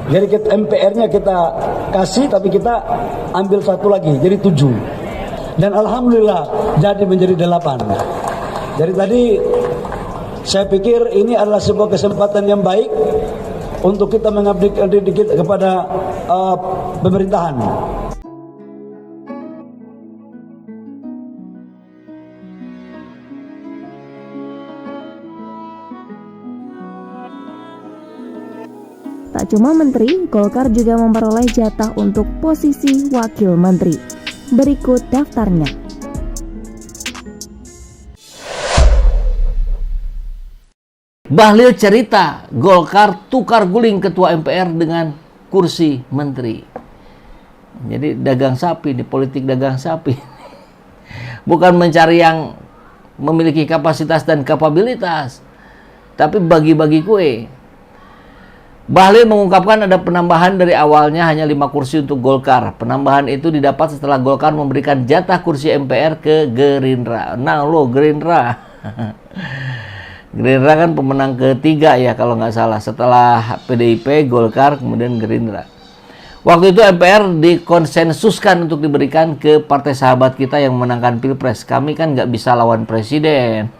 Jadi MPR-nya kita kasih, tapi kita ambil satu lagi, jadi 7. Dan alhamdulillah jadi menjadi 8. Jadi tadi saya pikir ini adalah sebuah kesempatan yang baik untuk kita mengabdi dikit kepada pemerintahan. Tak cuma menteri, Golkar juga memperoleh jatah untuk posisi wakil menteri. Berikut daftarnya. Bahlil cerita Golkar tukar guling ketua MPR dengan kursi menteri. Jadi dagang sapi, di politik dagang sapi. Bukan mencari yang memiliki kapasitas dan kapabilitas, tapi bagi-bagi kue. Bahlil mengungkapkan ada penambahan dari awalnya hanya 5 kursi untuk Golkar. Penambahan itu didapat setelah Golkar memberikan jatah kursi MPR ke Gerindra. Nah lo Gerindra. Gerindra kan pemenang ketiga ya kalau nggak salah. Setelah PDIP, Golkar, kemudian Gerindra. Waktu itu MPR dikonsensuskan untuk diberikan ke partai sahabat kita yang memenangkan Pilpres. Kami kan nggak bisa lawan presiden.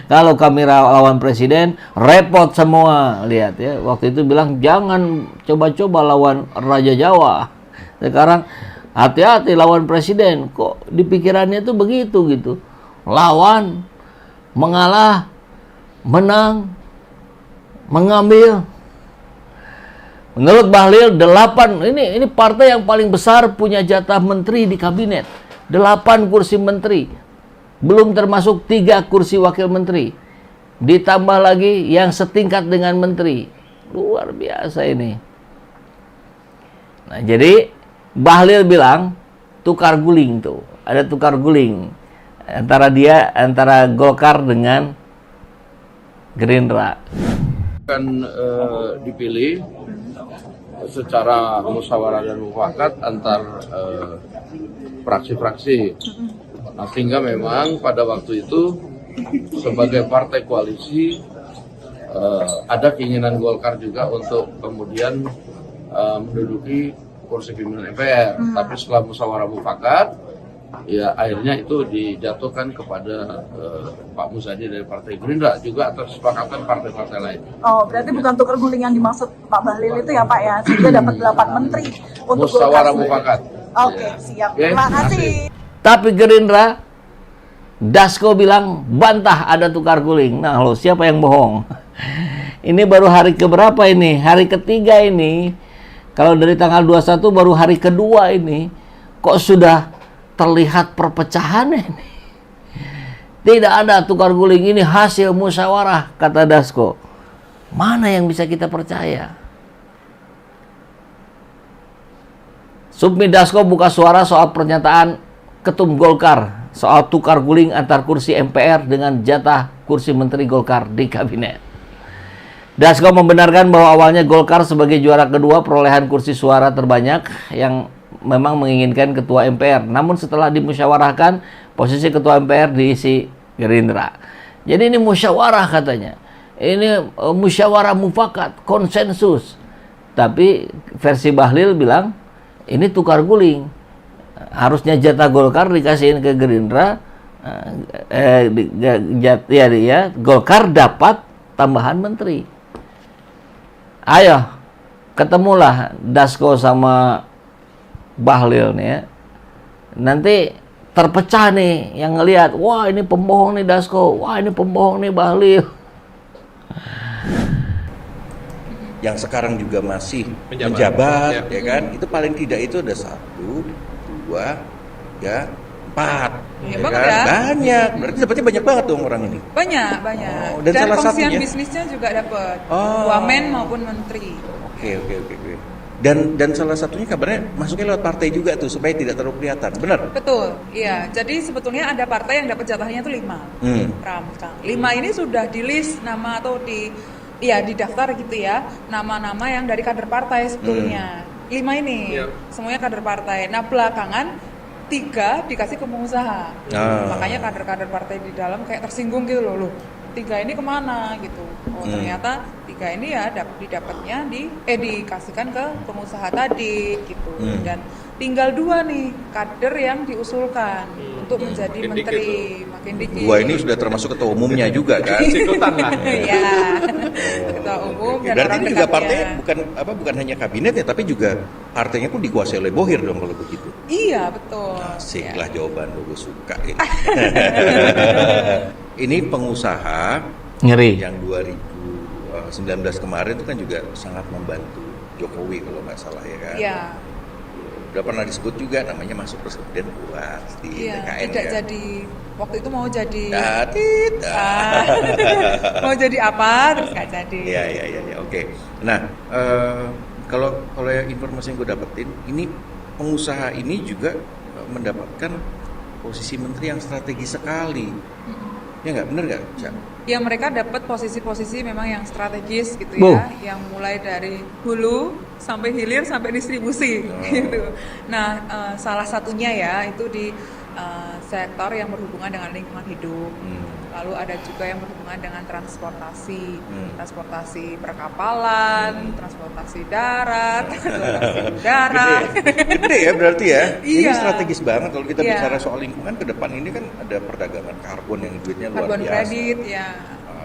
Kalau kami lawan presiden, repot semua. Lihat ya, waktu itu bilang jangan coba-coba lawan Raja Jawa. Sekarang hati-hati lawan presiden. Kok di pikirannya tuh begitu gitu. Lawan, mengalah, menang, mengambil. Menurut Bahlil, 8 ini partai yang paling besar punya jatah menteri di kabinet. 8 kursi menteri. Belum termasuk 3 kursi wakil menteri. Ditambah lagi yang setingkat dengan menteri. Luar biasa ini. Nah, jadi Bahlil bilang tukar guling tuh. Ada tukar guling antara Golkar dengan Gerindra. Akan dipilih secara musyawarah dan mufakat antar fraksi-fraksi. Nah, sehingga memang pada waktu itu sebagai partai koalisi ada keinginan Golkar juga untuk kemudian menduduki kursi pimpinan MPR. Tapi setelah musyawarah mufakat, ya akhirnya itu dijatuhkan kepada Pak Muzani dari Partai Gerindra, juga atas kesepakatan partai-partai lain. Oh, berarti bukan tukar guling yang dimaksud Pak Bahlil itu ya Pak ya, sehingga dapat 8 menteri untuk musyawarah mufakat. Oke, siap. Terima kasih. Tapi Gerindra, Dasko bilang bantah ada tukar guling. Nah lo siapa yang bohong? Ini baru hari keberapa ini? Hari ketiga ini. Kalau dari tanggal 21 baru hari kedua ini. Kok sudah terlihat perpecahan ini? Tidak ada tukar guling, ini hasil musyawarah, kata Dasko. Mana yang bisa kita percaya? Sufmi Dasko buka suara soal pernyataan Ketum Golkar soal tukar guling antar kursi MPR dengan jatah kursi Menteri Golkar di kabinet. Dasko membenarkan bahwa awalnya Golkar sebagai juara kedua perolehan kursi suara terbanyak yang memang menginginkan ketua MPR. Namun setelah dimusyawarahkan, posisi ketua MPR diisi Gerindra. Jadi ini musyawarah katanya. Ini musyawarah mufakat, konsensus. Tapi versi Bahlil bilang ini tukar guling. Harusnya jatah Golkar dikasihin ke Gerindra, Golkar dapat tambahan menteri. Ayo, ketemulah Dasko sama Bahlil nih ya. Nanti terpecah nih yang ngelihat, wah ini pembohong nih Dasko, wah ini pembohong nih Bahlil. Yang sekarang juga masih menjabat ya kan, itu paling tidak itu ada 1, 2, 3, 4 ya kan? Banyak, berarti dapatnya banyak banget dong orang ini. Banyak. Dan salah pengsian satunya bisnisnya juga dapat, wamen maupun menteri. Oke. Dan salah satunya kabarnya masuknya lewat partai juga tuh supaya tidak terlalu kelihatan, benar? Betul, iya. Jadi sebetulnya ada partai yang dapat jatahnya itu 5. Ram, 5 ini sudah di list nama atau di daftar gitu ya, nama-nama yang dari kader partai sebetulnya. 5 ini semuanya kader partai. Nah belakangan 3 dikasih ke pengusaha. Makanya kader-kader partai di dalam kayak tersinggung gitu loh. tiga ini kemana gitu. Oh ternyata tiga ini ya didapatnya dikasihkan ke pengusaha tadi gitu. Dan tinggal 2 nih kader yang diusulkan untuk menjadi menteri, makin dikit. 2 ini sudah termasuk ketua umumnya juga kan? Ikutan lah. Iya, ketua umum dan Berarti orang ini juga dekatnya. partainya bukan hanya kabinetnya, tapi juga partainya pun dikuasai oleh Bohir dong kalau begitu. Iya betul. Asik Ya. lah jawaban lu, gue suka ini. Ini pengusaha Ngeri. yang 2019 kemarin itu kan juga sangat membantu Jokowi kalau nggak salah ya kan. Iya. Udah pernah disebut juga namanya masuk presiden puas di Iya, TKN tidak kan. jadi waktu itu mau jadi Tidak. mau jadi apa terus nggak jadi. Iya, oke. Nah, kalau informasi yang gue dapetin, ini pengusaha ini juga mendapatkan posisi menteri yang strategis sekali. Ya nggak, bener nggak, Cak? Ya mereka dapat posisi-posisi memang yang strategis gitu Bu. ya, yang mulai dari hulu sampai hilir sampai distribusi gitu. Nah, salah satunya ya itu di sektor yang berhubungan dengan lingkungan hidup. Lalu ada juga yang berhubungan dengan transportasi perkapalan, transportasi darat, transportasi udara. Gede ya berarti ya. Ini Iya. strategis banget kalau kita Iya. bicara soal lingkungan ke depan ini kan ada perdagangan karbon yang duitnya luar Karbon biasa. kredit ya.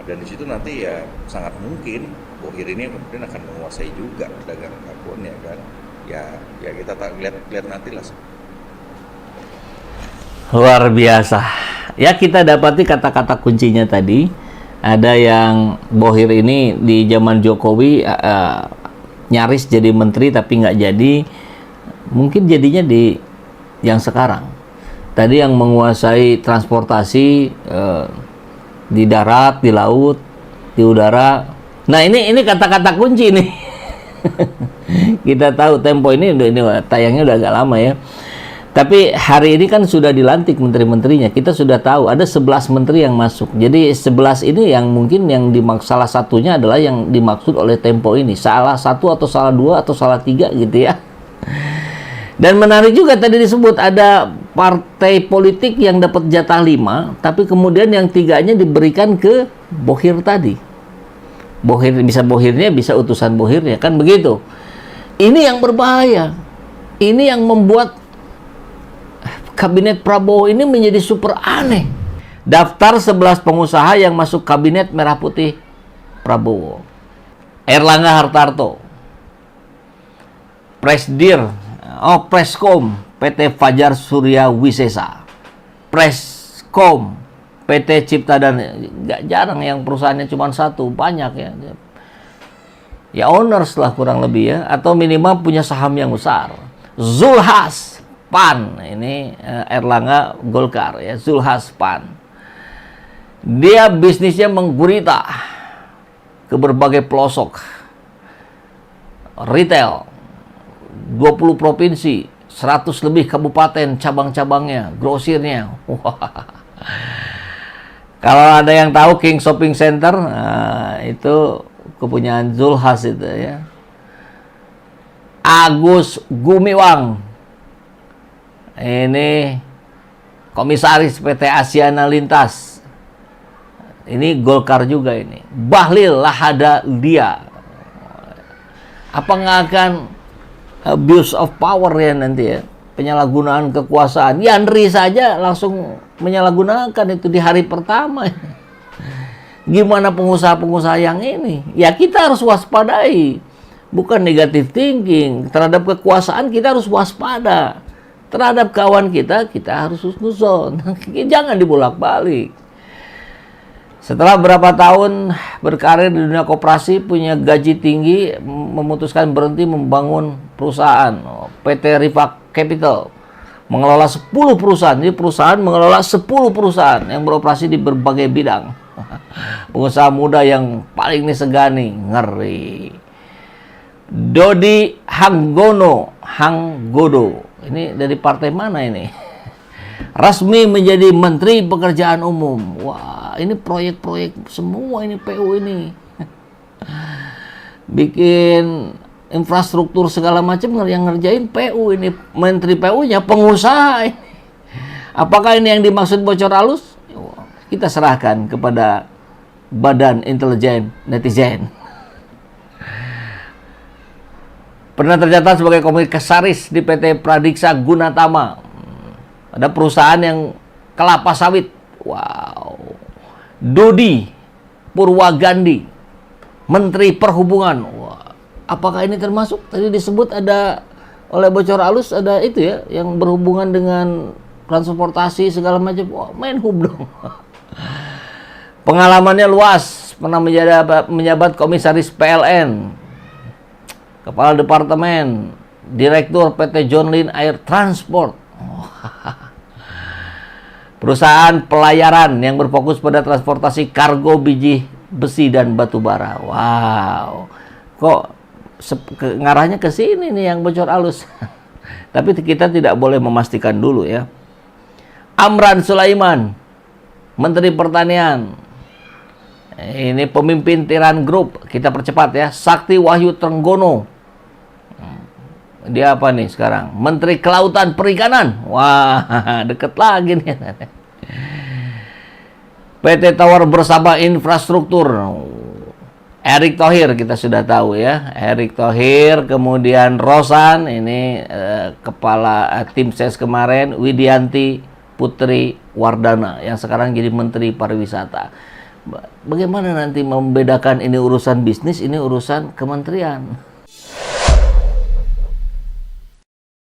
Dan di situ nanti ya sangat mungkin Bohir ini kemudian akan menguasai juga perdagangan karbon ya kan. Ya kita lihat nanti lah. Luar biasa. Ya kita dapati kata-kata kuncinya tadi. Ada yang Bohir ini di zaman Jokowi nyaris jadi menteri tapi nggak jadi. Mungkin jadinya di yang sekarang. Tadi yang menguasai transportasi di darat, di laut, di udara. Nah ini kata-kata kunci nih. Kita tahu Tempo ini tayangnya udah agak lama ya. Tapi hari ini kan sudah dilantik menteri-menterinya. Kita sudah tahu ada 11 menteri yang masuk. Jadi 11 ini yang mungkin yang dimaksud salah satunya adalah yang dimaksud oleh Tempo ini. Salah satu atau salah dua atau salah tiga gitu ya. Dan menarik juga tadi disebut ada partai politik yang dapat jatah 5, tapi kemudian yang 3-nya diberikan ke Bohir tadi. Bohir bisa Bohirnya, bisa utusan Bohirnya, kan begitu. Ini yang berbahaya. Ini yang membuat kabinet Prabowo ini menjadi super aneh. Daftar 11 pengusaha yang masuk kabinet merah putih Prabowo. Erlangga Hartarto, Preskom PT Fajar Surya Wisesa, Preskom PT Cipta dan nggak jarang yang perusahaannya cuma satu, banyak ya owners lah kurang lebih ya, atau minimal punya saham yang besar. Zulhas PAN, ini Erlangga Golkar ya, Zulhas PAN. Dia bisnisnya menggurita ke berbagai pelosok retail, 20 provinsi, 100 lebih kabupaten, cabang-cabangnya, grosirnya. Wah. Kalau ada yang tahu King Shopping Center, itu kepunyaan Zulhas itu ya. Agus Gumiwang, ini komisaris PT Asiana Lintas. Ini Golkar juga ini. Bahlil Lahadalia. Apa nggak akan abuse of power ya nanti ya, penyalahgunaan kekuasaan. Yandri saja langsung menyalahgunakan itu di hari pertama. Gimana pengusaha-pengusaha yang ini? Ya kita harus waspadai, bukan negative thinking. Terhadap kekuasaan kita harus waspada. Terhadap kawan kita harus husnuzon. Jangan dibolak-balik. Setelah berapa tahun berkarir di dunia koperasi, punya gaji tinggi, memutuskan berhenti membangun perusahaan. PT Riva Capital mengelola 10 perusahaan. Jadi perusahaan mengelola 10 perusahaan yang beroperasi di berbagai bidang. Pengusaha muda yang paling disegani, ngeri. Dodi Hanggodo. Ini dari partai mana ini? Resmi menjadi Menteri Pekerjaan Umum. Wah, ini proyek-proyek semua ini PU ini. Bikin infrastruktur segala macam yang ngerjain PU ini. Menteri PU-nya pengusaha ini. Apakah ini yang dimaksud bocor halus? Kita serahkan kepada Badan Intelijen Netizen. Pernah tercatat sebagai komisaris di PT Pradiksa Gunatama. Ada perusahaan yang kelapa sawit. Wow. Dodi Purwagandi, Menteri Perhubungan. Wah, apakah ini termasuk? Tadi disebut ada oleh bocor halus, ada itu ya, yang berhubungan dengan transportasi segala macam. Wah, Menhub dong. Pengalamannya luas, pernah menjabat komisaris PLN, Kepala Departemen, Direktur PT John Lynn Air Transport. Perusahaan pelayaran yang berfokus pada transportasi kargo biji besi dan batu bara. Wow, kok ngarahnya ke sini nih yang bocor halus. Tapi kita tidak boleh memastikan dulu ya. Amran Sulaiman, Menteri Pertanian. Ini pemimpin Tiran Group. Kita percepat ya. Sakti Wahyu Trenggono. Dia apa nih sekarang? Menteri Kelautan Perikanan. Wah, deket lagi nih. PT Tower Bersama Infrastruktur. Erick Thohir kita sudah tahu ya. Erick Thohir, kemudian Rosan, ini kepala tim ses kemarin, Widianti Putri Wardana yang sekarang jadi Menteri Pariwisata. Bagaimana nanti membedakan ini urusan bisnis, ini urusan kementerian?